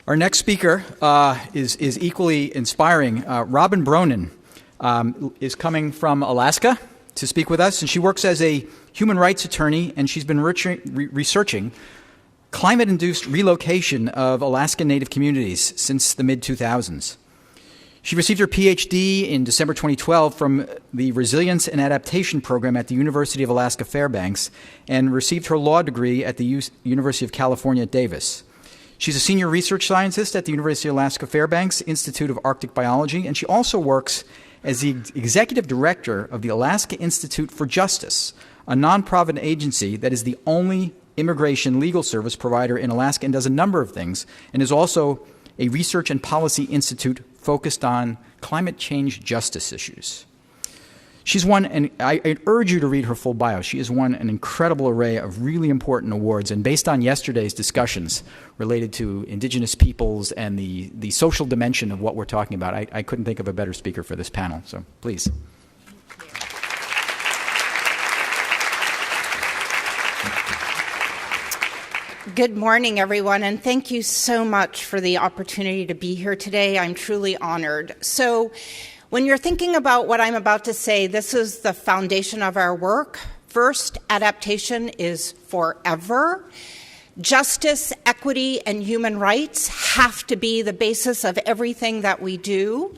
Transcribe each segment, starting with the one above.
Our next speaker is equally inspiring. Robin Bronin is coming from Alaska to speak with us, and she works as a human rights attorney, and she's been researching climate-induced relocation of Alaskan Native communities since the mid-2000s. She received her PhD in December 2012 from the Resilience and Adaptation Program at the University of Alaska Fairbanks and received her law degree at the University of California at Davis. She's a senior research scientist at the University of Alaska Fairbanks Institute of Arctic Biology, and she also works as the executive director of the Alaska Institute for Justice, a nonprofit agency that is the only immigration legal service provider in Alaska and does a number of things, and is also a research and policy institute focused on climate change justice issues. She's won, and I urge you to read her full bio. She has won an incredible array of really important awards, and based on yesterday's discussions related to Indigenous peoples and the social dimension of what we're talking about, I couldn't think of a better speaker for this panel, so please. Good morning, everyone, and thank you so much for the opportunity to be here today. I'm truly honored. So, when you're thinking about what I'm about to say, this is the foundation of our work. First, adaptation is forever. Justice, equity, and human rights have to be the basis of everything that we do.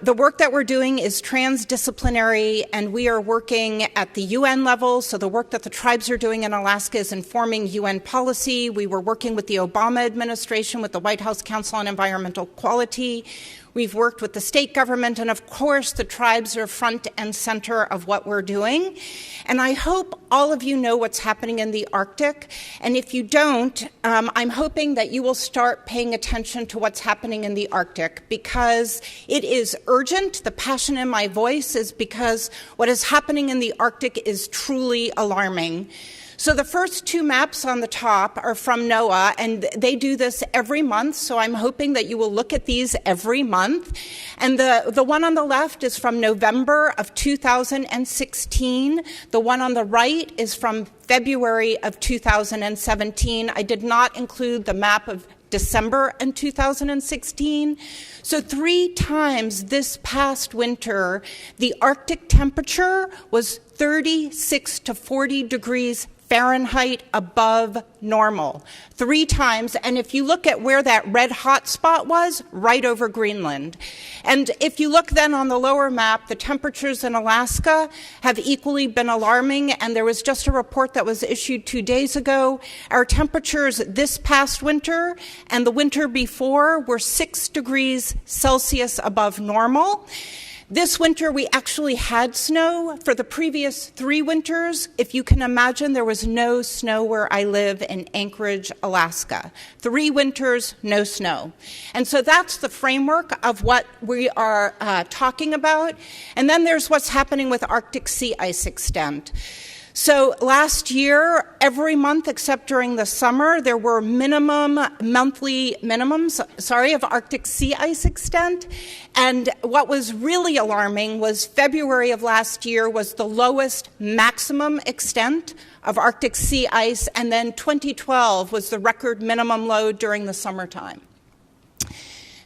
The work that we're doing is transdisciplinary, and we are working at the UN level. So the work that the tribes are doing in Alaska is informing UN policy. We were working with the Obama administration, with the White House Council on Environmental Quality. We've worked with the state government, and of course, the tribes are front and center of what we're doing. And I hope all of you know what's happening in the Arctic. And if you don't, I'm hoping that you will start paying attention to what's happening in the Arctic, because it is urgent. The passion in my voice is because what is happening in the Arctic is truly alarming. So the first two maps on the top are from NOAA, and they do this every month, so I'm hoping that you will look at these every month. And the one on the left is from November of 2016. The one on the right is from February of 2017. I did not include the map of December in 2016. So 3 times this past winter, the Arctic temperature was 36 to 40 degrees Fahrenheit above normal. 3 times, and if you look at where that red hot spot was, right over Greenland. And if you look then on the lower map, the temperatures in Alaska have equally been alarming, and there was just a report that was issued 2 days ago. Our temperatures this past winter and the winter before were 6 degrees Celsius above normal. This winter, we actually had snow. For the previous 3 winters, if you can imagine, there was no snow where I live in Anchorage, Alaska. 3 winters, no snow. And so that's the framework of what we are talking about. And then there's what's happening with Arctic sea ice extent. So last year, every month except during the summer, there were monthly minimums of Arctic sea ice extent. And what was really alarming was February of last year was the lowest maximum extent of Arctic sea ice, and then 2012 was the record minimum low during the summertime.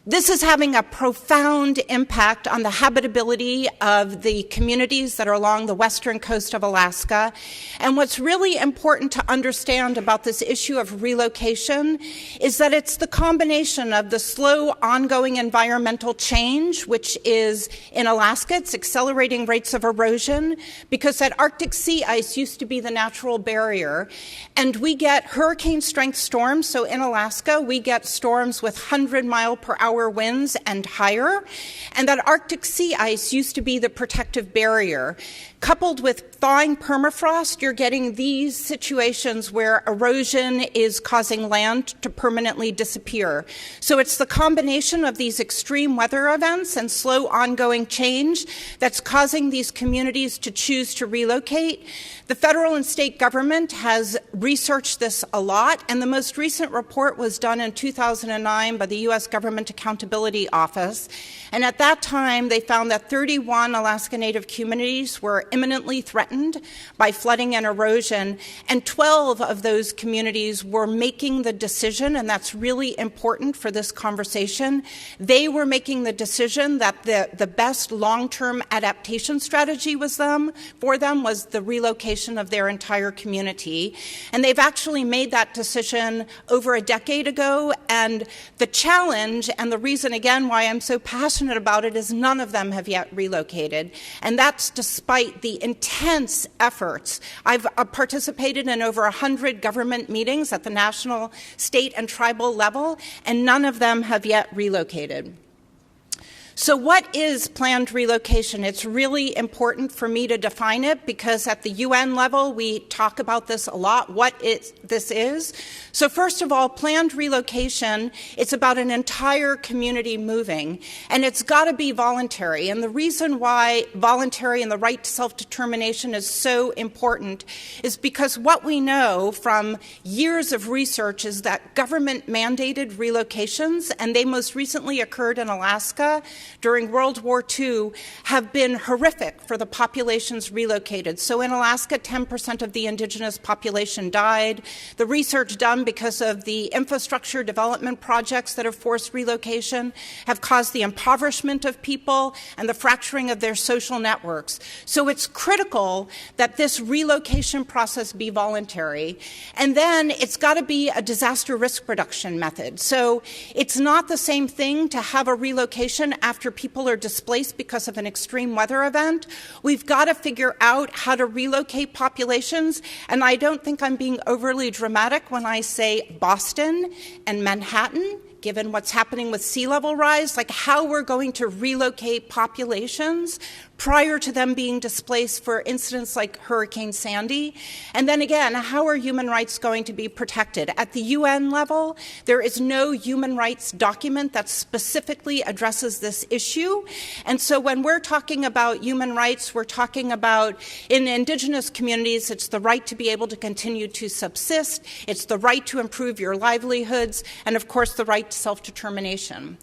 This is having a profound impact on the habitability of the communities that are along the western coast of Alaska. And what's really important to understand about this issue of relocation is that it's the combination of the slow ongoing environmental change, which is in Alaska, it's accelerating rates of erosion, because that Arctic sea ice used to be the natural barrier. And we get hurricane strength storms. So in Alaska, we get storms with 100-mile-per-hour winds and higher, and that Arctic sea ice used to be the protective barrier. Coupled with thawing permafrost, you're getting these situations where erosion is causing land to permanently disappear. So it's the combination of these extreme weather events and slow ongoing change that's causing these communities to choose to relocate. The federal and state government has researched this a lot, and the most recent report was done in 2009 by the U.S. Government Accountability Office. And at that time, they found that 31 Alaska Native communities were imminently threatened by flooding and erosion, and 12 of those communities were making the decision, and that's really important for this conversation. They were making the decision that the best long-term adaptation strategy for them was the relocation of their entire community. And they've actually made that decision over a decade ago, and the challenge and the reason, again, why I'm so passionate about it is none of them have yet relocated, and that's despite the intense efforts. I've participated in over 100 government meetings at the national, state, and tribal level, and none of them have yet relocated. So what is planned relocation? It's really important for me to define it because at the UN level, we talk about this a lot, what this is. So first of all, planned relocation, it's about an entire community moving, and it's got to be voluntary. And the reason why voluntary and the right to self-determination is so important is because what we know from years of research is that government-mandated relocations, and they most recently occurred in Alaska, during World War II have been horrific for the populations relocated. So in Alaska, 10% of the indigenous population died. The research done because of the infrastructure development projects that have forced relocation have caused the impoverishment of people and the fracturing of their social networks. So it's critical that this relocation process be voluntary. And then it's got to be a disaster risk reduction method. So it's not the same thing to have a relocation after people are displaced because of an extreme weather event. We've got to figure out how to relocate populations, and I don't think I'm being overly dramatic when I say Boston and Manhattan, given what's happening with sea level rise, like how we're going to relocate populations prior to them being displaced for incidents like Hurricane Sandy. And then again, how are human rights going to be protected? At the UN level, there is no human rights document that specifically addresses this issue. And so when we're talking about human rights, we're talking about, in indigenous communities, it's the right to be able to continue to subsist, it's the right to improve your livelihoods, and of course the right to self-determination.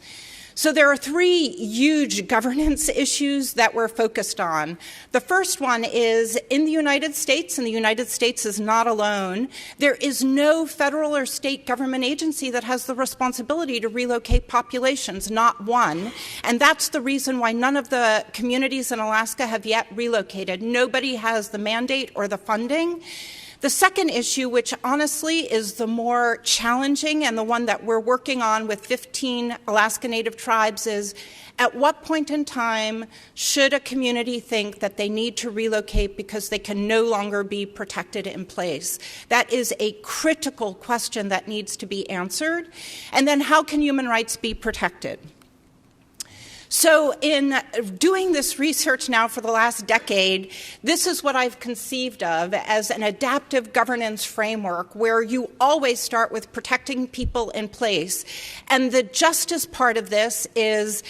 So there are three huge governance issues that we're focused on. The first one is in the United States, and the United States is not alone, there is no federal or state government agency that has the responsibility to relocate populations, not one. And that's the reason why none of the communities in Alaska have yet relocated. Nobody has the mandate or the funding. The second issue, which honestly is the more challenging and the one that we're working on with 15 Alaska Native tribes, is at what point in time should a community think that they need to relocate because they can no longer be protected in place? That is a critical question that needs to be answered. And then how can human rights be protected? So in doing this research now for the last decade, this is what I've conceived of as an adaptive governance framework where you always start with protecting people in place. And the justice part of this is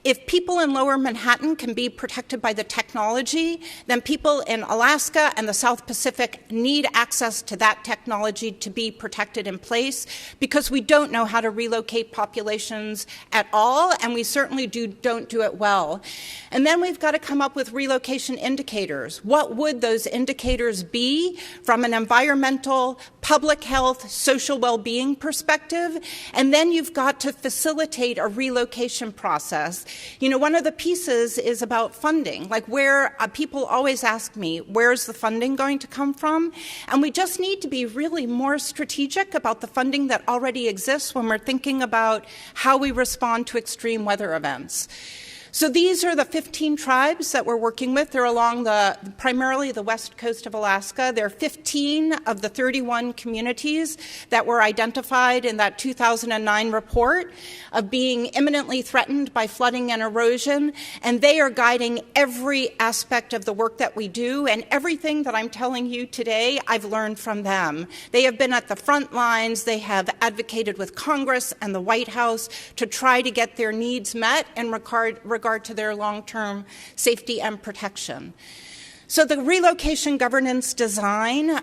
if people in Lower Manhattan can be protected by the technology, then people in Alaska and the South Pacific need access to that technology to be protected in place, because we don't know how to relocate populations at all, and we certainly don't do it well. And then we've got to come up with relocation indicators. What would those indicators be from an environmental, public health, social well-being perspective? And then you've got to facilitate a relocation process. You know, one of the pieces is about funding, like where people always ask me, where's the funding going to come from? And we just need to be really more strategic about the funding that already exists when we're thinking about how we respond to extreme weather events. So these are the 15 tribes that we're working with. They're along primarily the west coast of Alaska. There are 15 of the 31 communities that were identified in that 2009 report of being imminently threatened by flooding and erosion, and they are guiding every aspect of the work that we do, and everything that I'm telling you today, I've learned from them. They have been at the front lines. They have advocated with Congress and the White House to try to get their needs met in regard to their long-term safety and protection. So the relocation governance design,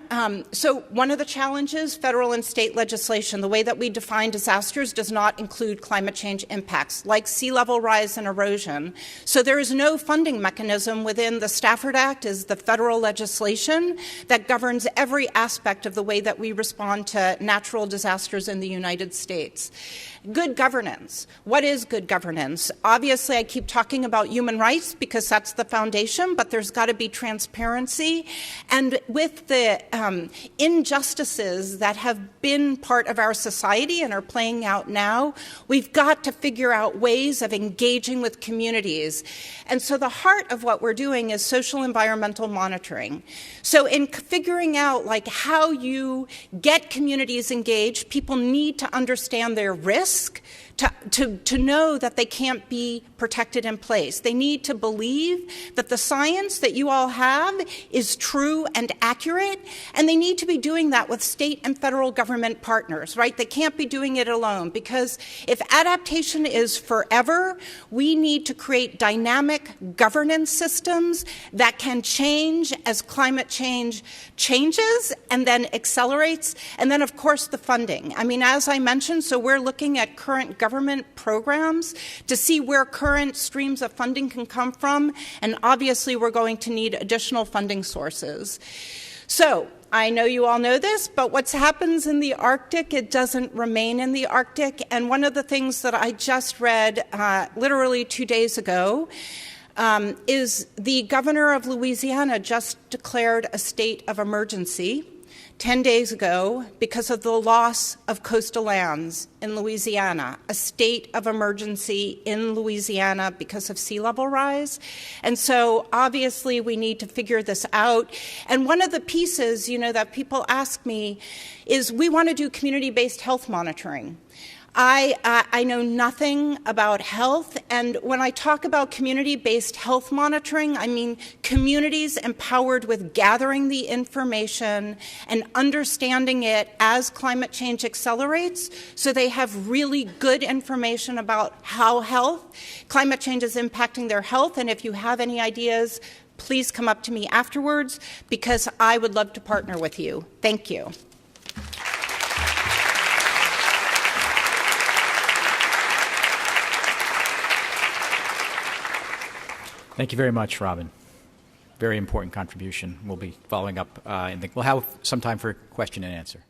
so one of the challenges, federal and state legislation, the way that we define disasters does not include climate change impacts, like sea level rise and erosion. So there is no funding mechanism within the Stafford Act, is the federal legislation that governs every aspect of the way that we respond to natural disasters in the United States. Good governance. What is good governance? Obviously, I keep talking about human rights because that's the foundation, but there's got to be transparency. And with the injustices that have been part of our society and are playing out now, we've got to figure out ways of engaging with communities. And so the heart of what we're doing is social environmental monitoring. So in figuring out like how you get communities engaged, people need to understand their risk, to know that they can't be protected in place. They need to believe that the science that you all have is true and accurate, and they need to be doing that with state and federal government partners, right? They can't be doing it alone, because if adaptation is forever, we need to create dynamic governance systems that can change as climate change changes and then accelerates. And then, of course, the funding. I mean, as I mentioned, so we're looking at current government programs to see where current streams of funding can come from, and obviously we're going to need additional funding sources. So I know you all know this, but what happens in the Arctic, it doesn't remain in the Arctic. And one of the things that I just read literally 2 days ago is the governor of Louisiana just declared a state of emergency 10 days ago because of the loss of coastal lands in Louisiana, a state of emergency in Louisiana because of sea level rise. And so obviously we need to figure this out. And one of the pieces, that people ask me is we want to do community-based health monitoring. I know nothing about health, and when I talk about community-based health monitoring, I mean communities empowered with gathering the information and understanding it as climate change accelerates, so they have really good information about how climate change is impacting their health. And if you have any ideas, please come up to me afterwards, because I would love to partner with you. Thank you. Thank you very much, Robin. Very important contribution. We'll be following up. We'll have some time for question and answer.